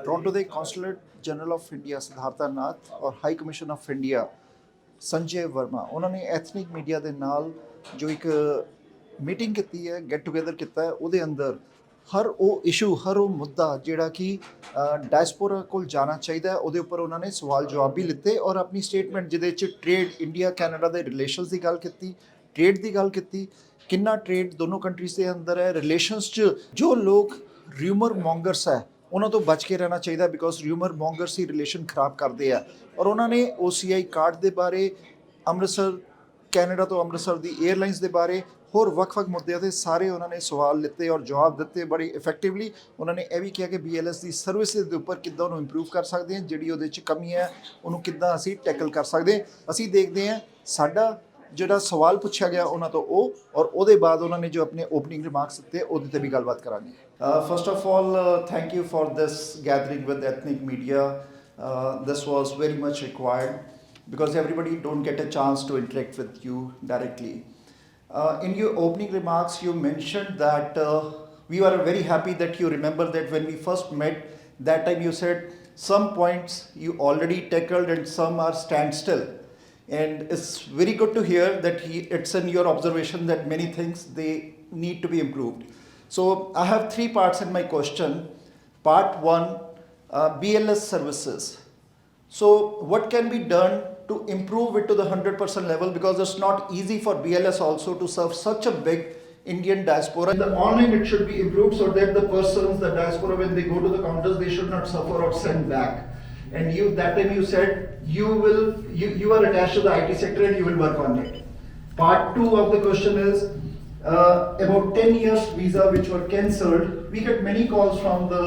Toronto ਦੇ consulate general of India Siddhartha Nath ਔਰ high commission of India Sanjay Verma ਉਹਨਾਂ ਨੇ ਐਥਨਿਕ ਮੀਡੀਆ ਦੇ ਨਾਲ ਜੋ ਇੱਕ ਮੀਟਿੰਗ ਕੀਤੀ ਹੈ, ਗੈਟ ਟੂਗੇਦਰ ਕੀਤਾ ਹੈ, ਉਹਦੇ ਅੰਦਰ ਹਰ ਉਹ ਇਸ਼ੂ, ਹਰ ਉਹ ਮੁੱਦਾ ਜਿਹੜਾ ਕਿ ਡਾਇਸਪੋਰਾ ਕੋਲ ਜਾਣਾ ਚਾਹੀਦਾ ਹੈ, ਉਹਦੇ ਉੱਪਰ ਉਹਨਾਂ ਨੇ ਸਵਾਲ ਜਵਾਬ ਵੀ ਲਿੱਤੇ ਔਰ ਆਪਣੀ ਸਟੇਟਮੈਂਟ ਜਿਹਦੇ 'ਚ ਟ੍ਰੇਡ, ਇੰਡੀਆ ਕੈਨੇਡਾ ਦੇ ਰਿਲੇਸ਼ਨਸ ਦੀ ਗੱਲ ਕੀਤੀ, ਟ੍ਰੇਡ ਦੀ ਗੱਲ ਕੀਤੀ, ਕਿੰਨਾ ਟ੍ਰੇਡ ਦੋਨੋਂ ਕੰਟਰੀਜ਼ ਦੇ ਅੰਦਰ ਹੈ, ਰਿਲੇਸ਼ਨਸ 'ਚ ਜੋ ਲੋਕ ਰਿਊਮਰ ਮੌਂਗਰਸ ਹੈ ਉਹਨਾਂ ਤੋਂ ਬਚ ਕੇ ਰਹਿਣਾ ਚਾਹੀਦਾ, ਬਿਕੋਜ਼ ਰਿਊਮਰ ਮੌਂਗਰਸ ਹੀ ਰਿਲੇਸ਼ਨ ਖਰਾਬ ਕਰਦੇ ਆ। ਔਰ ਉਹਨਾਂ ਨੇ OCI ਕਾਰਡ ਦੇ ਬਾਰੇ, ਅੰਮ੍ਰਿਤਸਰ ਕੈਨੇਡਾ ਤੋਂ ਅੰਮ੍ਰਿਤਸਰ ਦੀ 에ਅਰਲਾਈਨਸ ਦੇ ਬਾਰੇ, ਹੋਰ ਵੱਖ-ਵੱਖ ਮੁੱਦਿਆਂ 'ਤੇ ਸਾਰੇ ਉਹਨਾਂ ਨੇ ਸਵਾਲ ਲਿੱਤੇ ਔਰ ਜਵਾਬ ਦਿੱਤੇ ਬੜੀ ਇਫੈਕਟਿਵਲੀ। ਉਹਨਾਂ ਨੇ ਇਹ ਵੀ ਕਿਹਾ ਕਿ BLS ਦੀ ਸਰਵਿਸਿਜ਼ ਦੇ ਉੱਪਰ ਕਿੱਦਾਂ ਉਹਨੂੰ ਇੰਪਰੂਵ ਕਰ ਸਕਦੇ ਹਾਂ, ਜਿਹੜੀ ਉਹਦੇ 'ਚ ਕਮੀ ਹੈ ਉਹਨੂੰ ਕਿੱਦਾਂ ਅਸੀਂ ਟੈਕਲ ਕਰ ਸਕਦੇ ਹਾਂ। ਅਸੀਂ ਦੇਖਦੇ ਹਾਂ ਸਾਡਾ ਜਿਹੜਾ ਸਵਾਲ ਪੁੱਛਿਆ ਗਿਆ ਉਹਨਾਂ ਤੋਂ ਉਹ, ਔਰ ਉਹਦੇ ਬਾਅਦ ਉਹਨਾਂ ਨੇ ਜੋ ਆਪਣੇ ਓਪਨਿੰਗ ਰਿਮਾਰਕਸ ਦਿੱਤੇ ਉਹਦੇ 'ਤੇ ਵੀ ਗੱਲਬਾਤ ਕਰਾਂਗੇ। First of all thank you for this gathering with ethnic media. This was very much required because everybody don't get a chance to interact with you directly. In your opening remarks, you mentioned that we were very happy that you remember that when we first met, that time you said some points you already tackled and some are standstill. And it's very good to hear that it's in your observation that many things they need to be improved. So I have 3 parts in my question. Part 1, BLS services. So what can be done to improve it to the 100% level, because it's not easy for BLS also to serve such a big Indian diaspora. The online it should be improved so that the persons, the diaspora, when they go to the counters, they should not suffer or send back. And you, that time you said you are attached to the IT sector and you will work on it. Part 2 of the question is about 10 years visa which were cancelled. We get many calls from the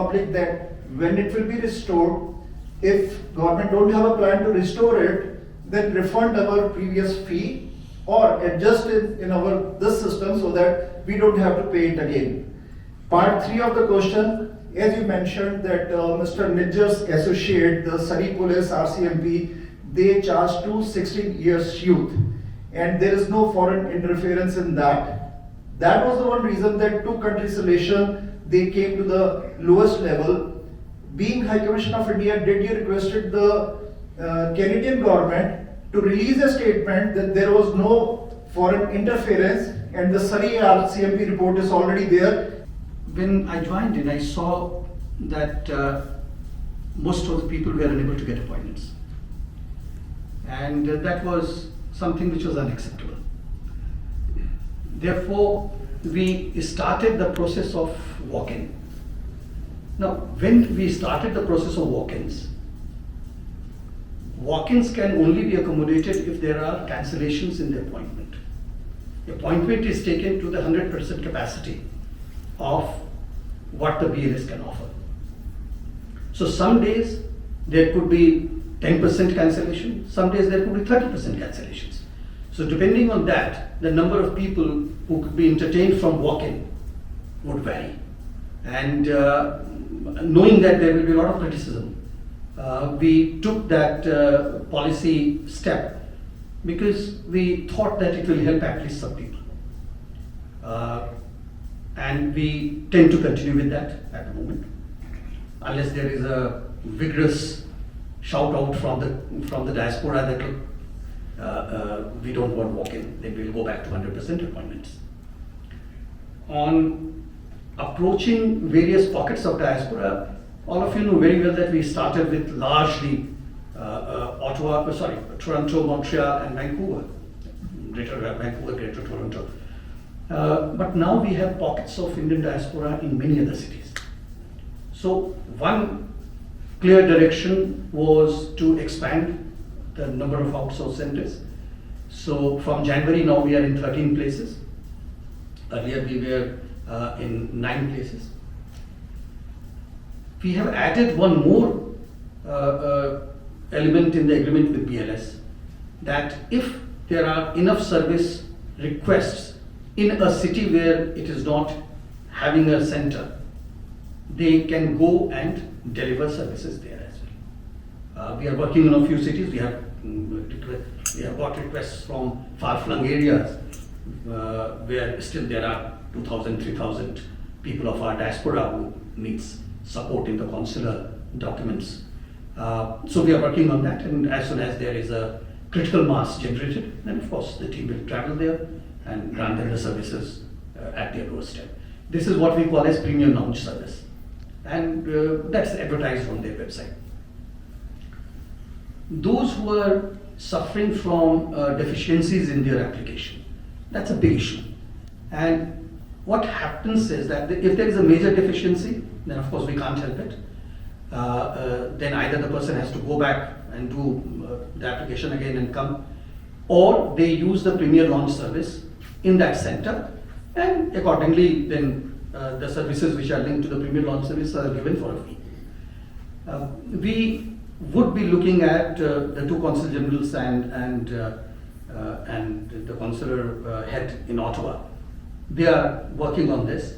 public that when it will be restored, if government don't have a plan to restore it, then refund our previous fee or adjust it in our this system so that we don't have to pay it again. Part 3 of the question, as you mentioned that Mr. NIJJARS associate, the Surrey Police, RCMP, they charge to 16 years youth and there is no foreign interference in that. That was the one reason that two countries relation, they came to the lowest level. Being High Commission of India, did you requested the Canadian government to release a statement that there was no foreign interference, and the Surrey RCMP report is already there? When I joined in, I saw that most of the people were unable to get appointments, and that was something which was unacceptable. Therefore, we started the process of walk-in. Now, when we started the process of walk-ins, walk-ins can only be accommodated if there are cancellations in the appointment. The appointment is taken to the 100% capacity of what the BLS can offer. So some days there could be 10% cancellation, some days there could be 30% cancellations. So depending on that, the number of people who could be entertained from walk-in would vary. And knowing that there will be a lot of criticism, we took that policy step because we thought that it will help at least some people. And we tend to continue with that at the moment. Unless there is a vigorous shout out from the diaspora that we don't want walk-in, then we'll go back to 100% appointments. On approaching various pockets of diaspora, all of you know very well that we started with largely Toronto, Montreal and Vancouver, Greater Vancouver, Greater Toronto. But now we have pockets of Indian diaspora in many other cities. So one clear direction was to expand the number of outsourced centers. So from January now we are in 13 places. Earlier we were in 9 places. We have added one more element in the agreement with BLS, that if there are enough service requests in a city where it is not having a center, they can go and deliver services there as well. We are working in a few cities. We have got requests from far-flung areas where still there are 2,000, 3,000 people of our diaspora who needs support in the consular documents. So we are working on that, and as soon as there is a critical mass generated, then of course the team will travel there and grant them the services at their doorstep. This is what we call as premium launch service, and that's advertised on their website. Those who are suffering from deficiencies in their application, that's a big issue. And what happens is that if there is a major deficiency, then of course we can't help it. Then either the person has to go back and do the application again and come, or they use the Premier Launch service in that center, and accordingly then the services which are linked to the Premier Launch service are given for a fee. We would be looking at the two consul generals and the consular head in Ottawa. They are working on this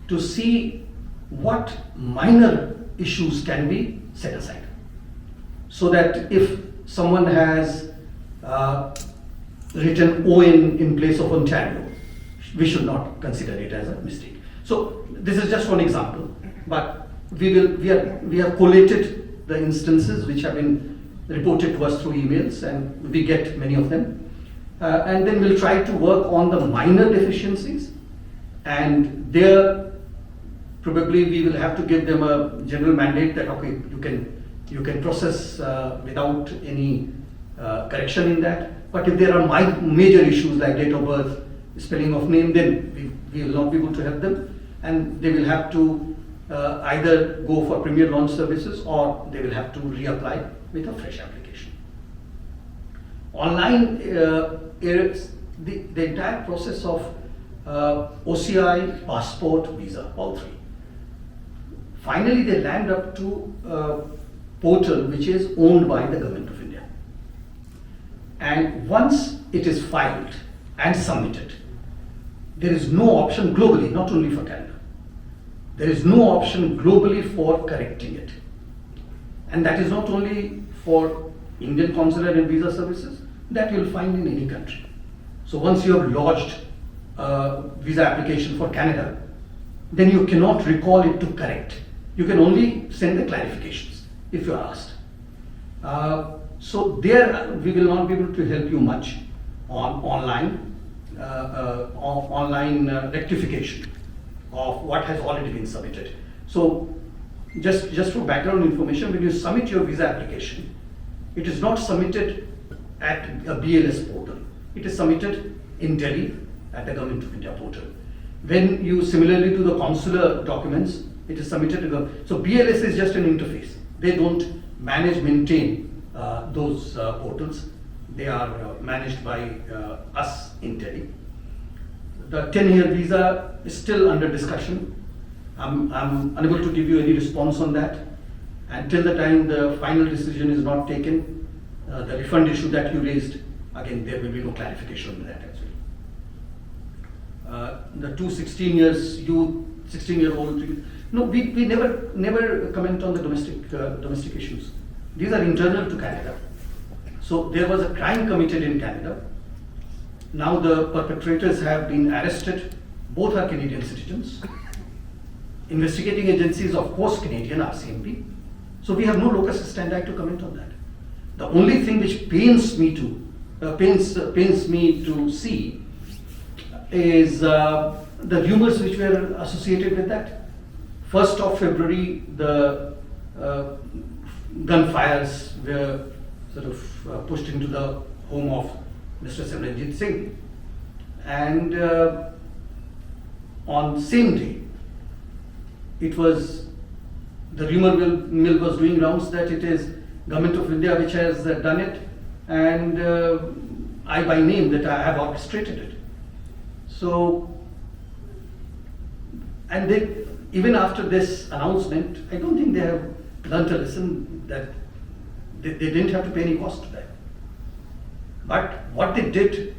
to see what minor issues can be set aside, so that if someone has written ON in place of Ontario, we should not consider it as a mistake. So this is just one example, but we have collated the instances which have been reported to us through emails, and we get many of them, and then we'll try to work on the minor deficiencies, and there probably we will have to give them a general mandate that okay, you can process without any correction in that. But if there are major issues like date of birth, spelling of name, then we will not be able to help them, and they will have to either go for Premier Launch services, or they will have to reapply with a fresh application. Online, the entire process of OCI, passport, visa, all three. Finally, they land up to a portal which is owned by the Government of India. And once it is filed and submitted, there is no option globally, not only for Canada, there is no option globally for correcting it. And that is not only for Indian consular and visa services, that you will find in any country. So once you have lodged a visa application for Canada, then you cannot recall it to correct. You can only send the clarifications if you are asked. So there we will not be able to help you much on online rectification of what has already been submitted. So just for background information, when you submit your visa application, it is not submitted at a BLS portal. It is submitted in Delhi at the Government of India portal. When you similarly to the consular documents, it is submitted to the, so BLS is just an interface. They don't manage, maintain those portals. They are managed by us in Delhi. The 10-year visa is still under discussion. I'm unable to give you any response on that. Until the time the final decision is not taken, the refund issue that you raised, again, there will be no clarification on that actually. The two 16-year-old, no, we never comment on the domestic issues. These are internal to Canada. So there was a crime committed in Canada. Now the perpetrators have been arrested. Both are Canadian citizens. Investigating agencies, of course, Canadian RCMP. So we have no locus standi to comment on that. The only thing which pains me to see is the rumors which were associated with that. 1st of February, the gunfires were sort of pushed into the home of Mr. Simranjit Singh, and on same day, it was the rumor mill was doing rounds that it is Government of India which has done it, and I by name that I have orchestrated it. So, and they, even after this announcement, I don't think they have learnt a lesson that they didn't have to pay any cost to that. But what they did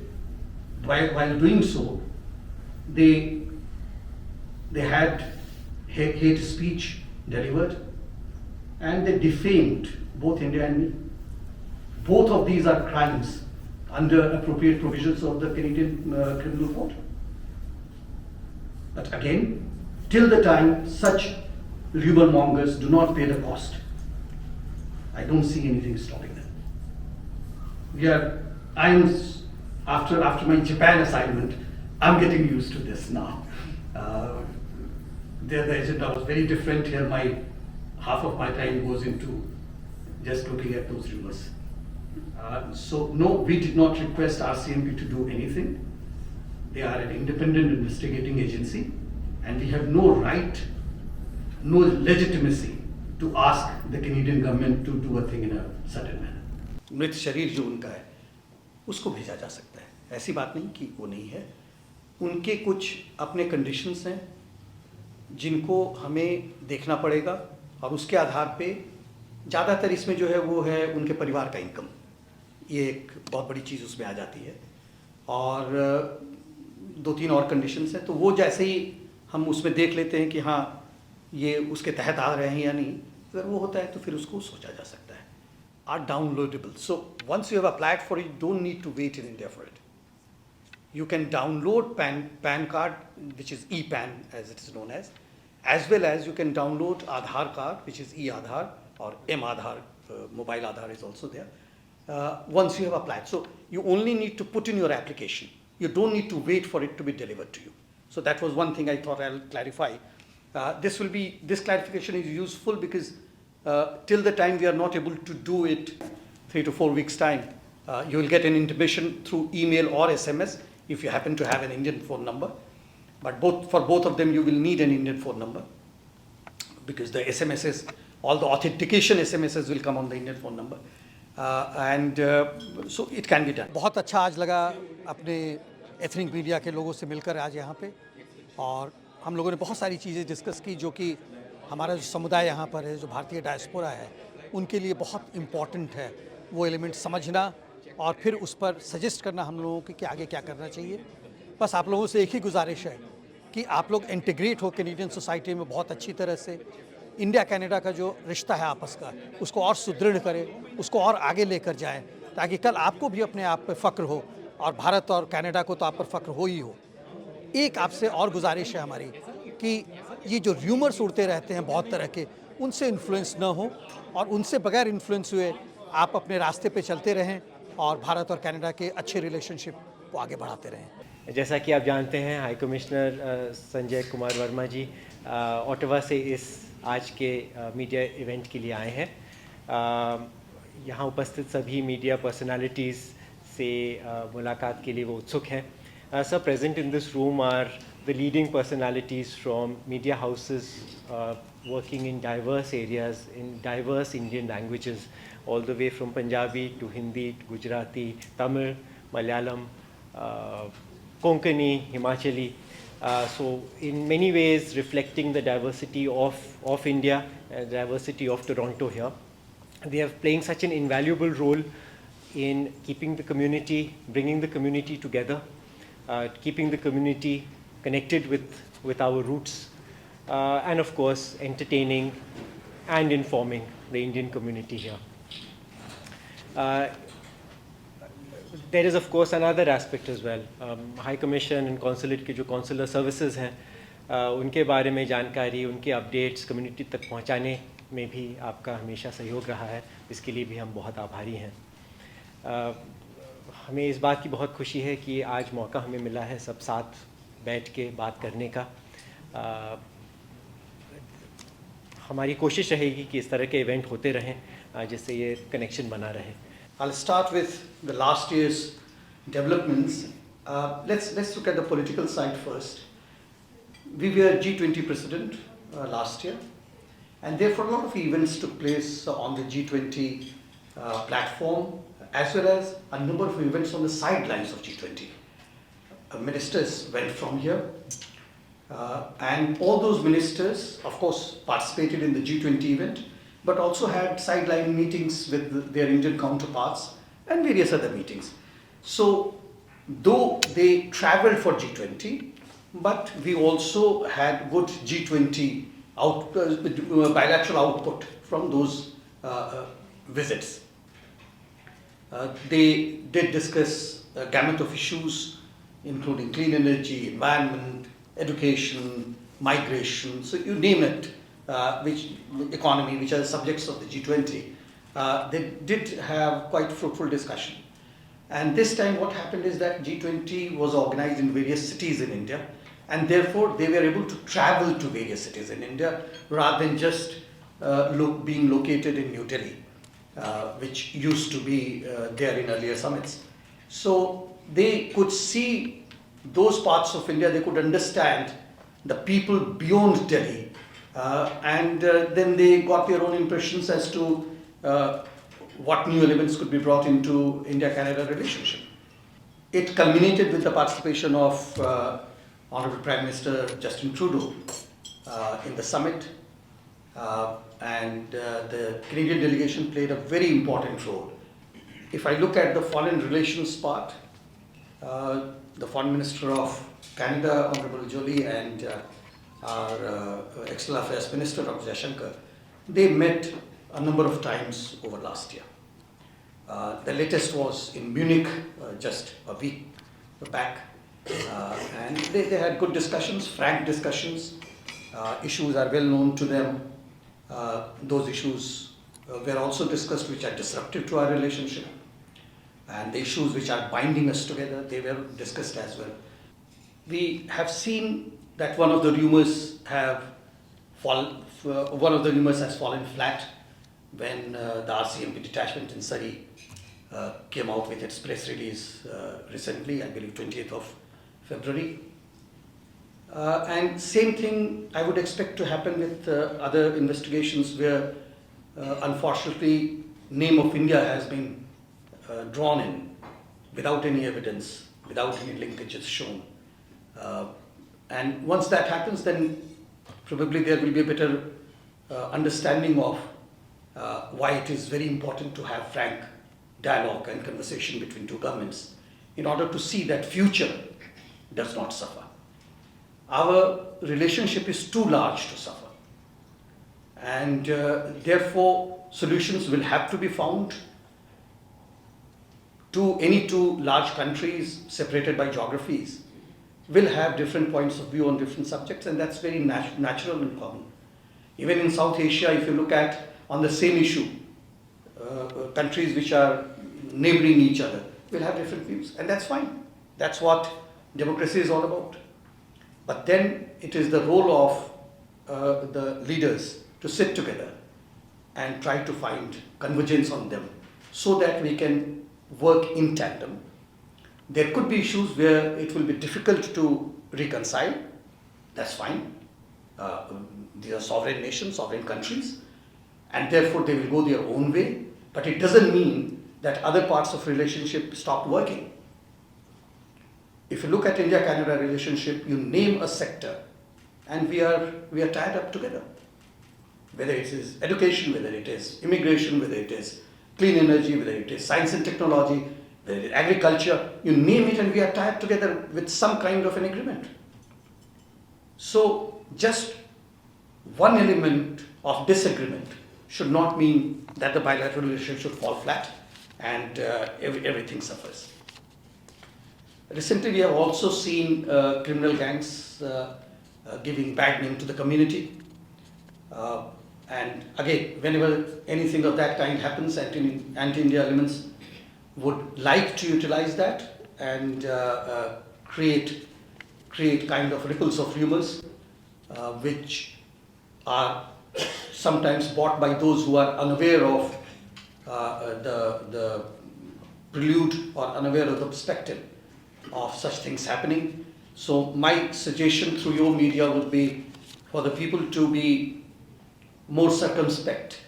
while doing so, they had hate speech delivered, and they defamed both India and me. Both of these are crimes under appropriate provisions of the Canadian Criminal Code. But again, till the time such Rumour Mongers do not pay the cost, I don't see anything stopping them. After my Japan assignment, I'm getting used to this now. There the agenda was very different. Here half of my time goes into just looking at those rumors. So no, we did not request RCMP to do anything. They are an independent investigating agency, and we have no right, no legitimacy to ask the Canadian government to do a thing in a certain manner. मृत शरीर जो उनका है उसको भेजा जा सकता है, ऐसी बात नहीं कि वो नहीं है. उनके कुछ अपने कंडीशंस हैं जिनको हमें देखना पड़ेगा, और उसके आधार पे ज़्यादातर इसमें जो है वो है उनके परिवार का इनकम. ये एक बहुत बड़ी चीज़ उसमें आ जाती है, और 2-3 और कंडीशंस हैं. तो वो जैसे ही हम उसमें देख लेते हैं कि हाँ ये उसके तहत आ रहे हैं या नहीं, अगर वो होता है तो फिर उसको सोचा जा सकता है. Are downloadable. So once you have applied for it, you don't need to wait in India for it. You can download PAN card, which is ePAN as it is known as well as you can download Aadhaar card, which is e-Aadhaar, or M-Aadhaar, mobile Aadhaar is also there, once you have applied. So you only need to put in your application. You don't need to wait for it to be delivered to you. So that was one thing I thought I'll clarify. This clarification is useful because till the time we are not able to do it 3 to 4 weeks time, you will get an intimation through email or SMS if you happen to have an Indian phone number. But for both of them, you will need an Indian phone number, because the SMSs, all the authentication SMSs will come on the Indian phone number. So it can be done. बहुत अच्छा आज लगा अपने ethnic media के लोगों से मिलकर आज यहाँ पे, और हम लोगों ने बहुत सारी चीज़ें डिस्कस की जो कि हमारा जो समुदाय यहाँ पर है, जो भारतीय डायस्पोरा है, उनके लिए बहुत इम्पॉर्टेंट है वो एलिमेंट समझना, और फिर उस पर सजेस्ट करना हम लोगों को कि आगे क्या करना चाहिए. बस आप लोगों से एक ही गुजारिश है कि आप लोग इंटीग्रेट हो कैनेडियन सोसाइटी में बहुत अच्छी तरह से. इंडिया कनाडा का जो रिश्ता है आपस का, उसको और सुदृढ़ करें, उसको और आगे लेकर जाएं, ताकि कल आपको भी अपने आप पे फ़ख्र हो, और भारत और कनाडा को तो आप पर फ़ख्र हो ही हो. एक आपसे और गुजारिश है हमारी कि ये जो र्यूमर्स उड़ते रहते हैं बहुत तरह के, उनसे इन्फ्लुएंस ना हो, और उनसे बगैर इन्फ्लुएंस हुए आप अपने रास्ते पे चलते रहें और भारत और कनाडा के अच्छे रिलेशनशिप को आगे बढ़ाते रहें. जैसा कि आप जानते हैं, हाई कमिश्नर संजय कुमार वर्मा जी ओटावा से इस आज के मीडिया इवेंट के लिए आए हैं. यहाँ उपस्थित सभी मीडिया पर्सनालिटीज़ से मुलाकात के लिए वो उत्सुक हैं. Sir, present in this room are the leading personalities from media houses working in diverse areas, in diverse Indian languages, all the way from Punjabi to Hindi, to Gujarati, Tamil, Malayalam, Konkani, Himachali. So in many ways reflecting the diversity of India, diversity of Toronto here. They are playing such an invaluable role in keeping the community, bringing the community together, keeping the community connected with our roots, and of course entertaining and informing the Indian community here. There is of course another aspect as well. High Commission and Consulate के जो consular services हैं, उनके बारे में जानकारी, उनके updates community तक पहुंचाने में भी आपका हमेशा सहयोग रहा है, इसके लिए भी हम बहुत आभारी हैं. हमें इस बात की बहुत खुशी है कि आज मौका हमें मिला है सब साथ बैठ के बात करने का. हमारी कोशिश रहेगी कि इस तरह के इवेंट होते रहें, जिससे ये कनेक्शन बना रहे. I'll start with the last year's developments. Let's look at the political side first. We were G20 president last year, and therefore a lot of events took place on the G20 platform, as well as a number of events on the sidelines of G20. Ministers went from here, and all those ministers of course participated in the G20 event, but also had sideline meetings with their Indian counterparts and various other meetings. So though they traveled for G20, but we also had good G20 bilateral output from those visits. They did discuss a gamut of issues, including clean energy, environment, education, migration, so you name it, economy, which are the subjects of the G20, they did have quite fruitful discussion. And this time what happened is that G20 was organized in various cities in India, and therefore they were able to travel to various cities in India rather than just being located in New Delhi, which used to be there in earlier summits. So they could see those parts of India, they could understand the people beyond Delhi, and then they got their own impressions as to what new elements could be brought into India-Canada relationship. It culminated with the participation of Honorable Prime Minister Justin Trudeau in the summit, and the Canadian delegation played a very important role. If I look at the foreign relations part, the Foreign Minister of Canada, Honorable Jolie, and our External Affairs Minister, Dr. Jaishankar, they met a number of times over last year. The latest was in Munich just a week back, and they had good discussions, frank discussions. Issues are well known to them. Those issues were also discussed which are disruptive to our relationship, and the issues which are binding us together, they were discussed as well. We have seen that one of the rumors has fallen flat when the RCMP detachment in Surrey came out with its press release recently, I believe 20th of February. And same thing I would expect to happen with other investigations where unfortunately name of India has been drawn in without any evidence, without any linkages shown. And once that happens, then probably there will be a better understanding of why it is very important to have frank dialogue and conversation between two governments in order to see that future does not suffer. Our relationship is too large to suffer, and therefore solutions will have to be found. Any two large countries separated by geographies will have different points of view on different subjects, and that's very natural and common. Even in South Asia, if you look at on the same issue, countries which are neighboring each other will have different views, and that's fine. That's what democracy is all about. But then it is the role of the leaders to sit together and try to find convergence on them so that we can work in tandem. There could be issues where it will be difficult to reconcile. That's fine. These are sovereign nations, sovereign countries, and therefore they will go their own way. But it doesn't mean that other parts of relationship stop working. If you look at India-Canada relationship, you name a sector, and we are tied up together. Whether it is education, whether it is immigration, whether it is clean energy, whether it is science and technology, whether it is agriculture, you name it, and we are tied together with some kind of an agreement. So just one element of disagreement should not mean that the bilateral relationship should fall flat and everything suffers. Recently, we have also seen criminal gangs giving bad name to the community. And again, whenever anything of that kind happens, anti-India elements would like to utilize that and create kind of ripples of rumors, which are sometimes bought by those who are unaware of the prelude or unaware of the perspective of such things happening. So my suggestion through your media would be for the people to be more circumspect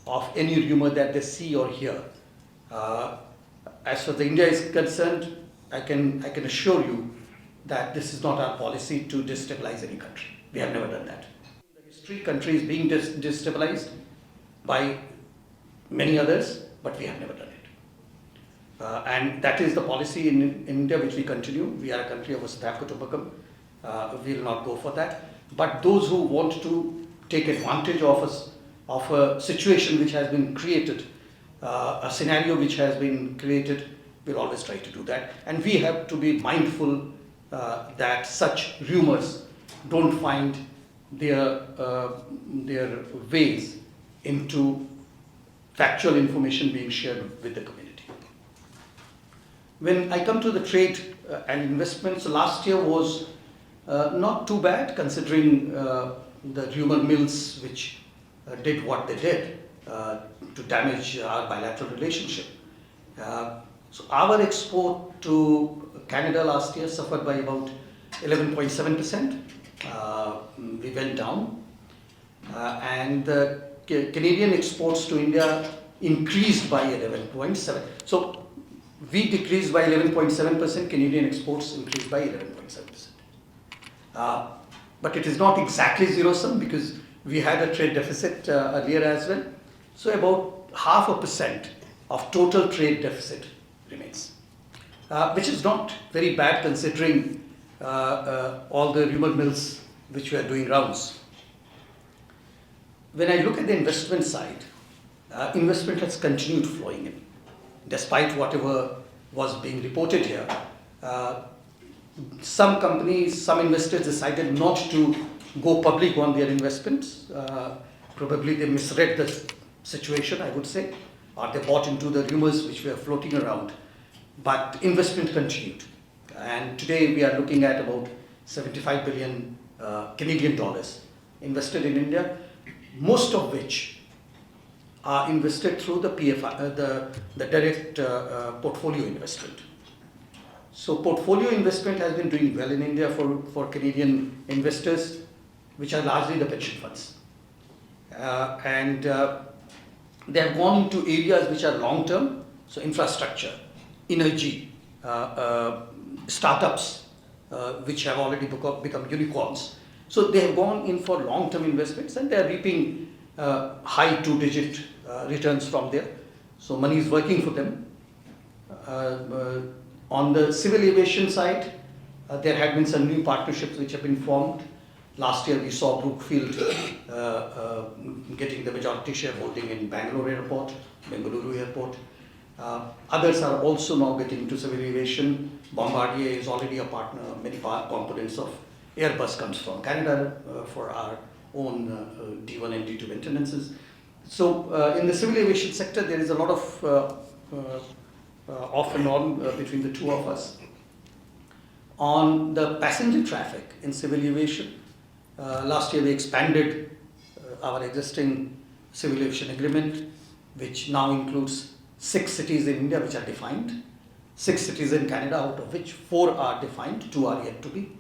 of any rumor that they see or hear. As far as India is concerned, I can assure you that this is not our policy to destabilize any country. We have never done that. In the history, country is being destabilized by many others, but we have never done it. And that is the policy in India which we continue. We are a country of a Satya Kutumbakam. We will not go for that. But those who want to take advantage of a situation which has been created, a scenario which has been created, we'll always try to do that. And we have to be mindful that such rumors don't find their ways into factual information being shared with the community. When I come to the trade and investments, last year was not too bad considering the rumor mills which did what they did to damage our bilateral relationship. So our export to Canada last year suffered by about 11.7%. We went down. And the Canadian exports to India increased by 11.7%. So we decreased by 11.7%, Canadian exports increased by 11.7%. But it is not exactly zero-sum because we had a trade deficit earlier as well. So about 0.5% of total trade deficit remains, which is not very bad considering all the rumor mills which were doing rounds. When I look at the investment side, investment has continued flowing in, despite whatever was being reported here. Some companies, some investors decided not to go public on their investments. Probably they misread the situation, I would say, or they bought into the rumors which were floating around. But investment continued. And today we are looking at about 75 billion Canadian dollars invested in India, most of which are invested through the PFI, the direct portfolio investment. So portfolio investment has been doing well in India for Canadian investors, which are largely the pension funds. And they have gone into areas which are long-term, so infrastructure, energy, startups, which have already become unicorns. So they have gone in for long-term investments and they are reaping high two-digit returns from there. So money is working for them. On the civil aviation side, there have been some new partnerships which have been formed. Last year we saw Brookfield getting the majority shareholding in Bengaluru Airport. Others are also now getting into civil aviation. Bombardier is already a partner. Many components of Airbus comes from Canada for our own D1 and D2 maintenances. So in the civil aviation sector, there is a lot of off and on between the two of us. On the passenger traffic in civil aviation, last year we expanded our existing civil aviation agreement, which now includes 6 cities in India which are defined, 6 cities in Canada, out of which 4 are defined, 2 are yet to be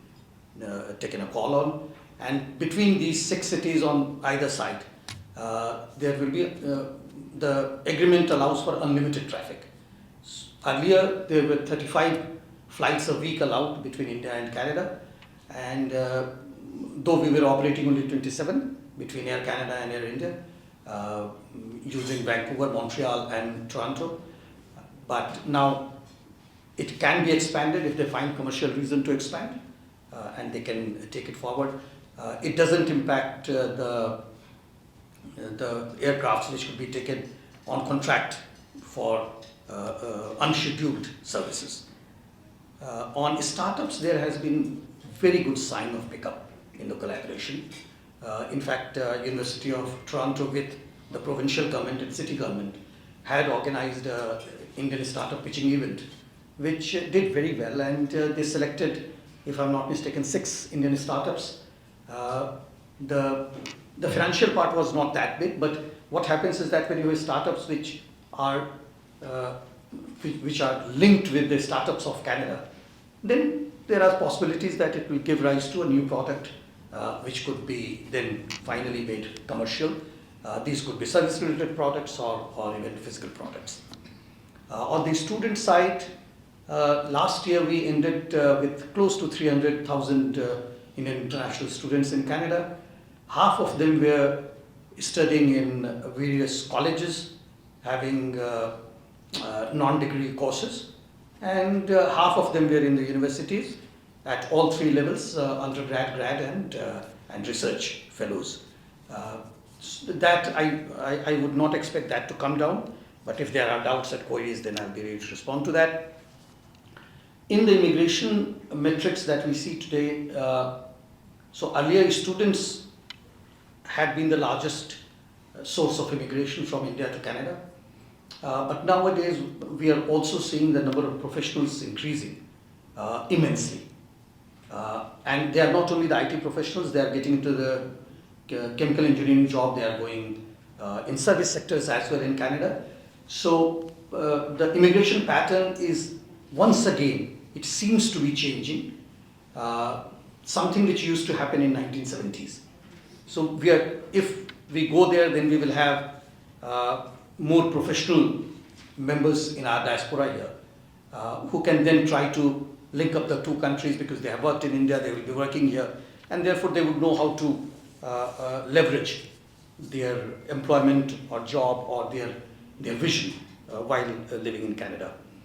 taken a call on. And between these 6 cities on either side, there will be, the agreement allows for unlimited traffic. Earlier, there were 35 flights a week allowed between India and Canada, and though we were operating only 27 between Air Canada and Air India, using Vancouver, Montreal and Toronto, but now it can be expanded if they find commercial reason to expand, and they can take it forward. It doesn't impact the aircrafts which could be taken on contract for unscheduled services. On startups, there has been very good sign of pickup in the collaboration. In fact, University of Toronto with the provincial government and city government had organized an Indian startup pitching event, which did very well, and they selected, if I'm not mistaken, 6 Indian startups. The financial part was not that big, but what happens is that when you have startups which are linked with the startups of Canada, then there are possibilities that it will give rise to a new product which could be then finally made commercial. These could be service-related products or even physical products. On the student side, last year we ended with close to 300,000 Indian international students in Canada. Half of them were studying in various colleges, having non-degree courses, and half of them were in the universities at all 3 levels, undergrad, grad and research fellows. That I would not expect that to come down, but if there are doubts and queries, then I'll be ready to respond to that. In the immigration metrics that we see today, so earlier students had been the largest source of immigration from India to Canada. But nowadays, we are also seeing the number of professionals increasing immensely. And they are not only the IT professionals, they are getting into the chemical engineering job, they are going in service sectors as well in Canada. So the immigration pattern is once again, it seems to be changing, something which used to happen in 1970s. So if we go there, then we will have more professional members in our diaspora here who can then try to link up the two countries because they have worked in India, they will be working here, and therefore they would know how to leverage their employment or job or their vision while living in Canada.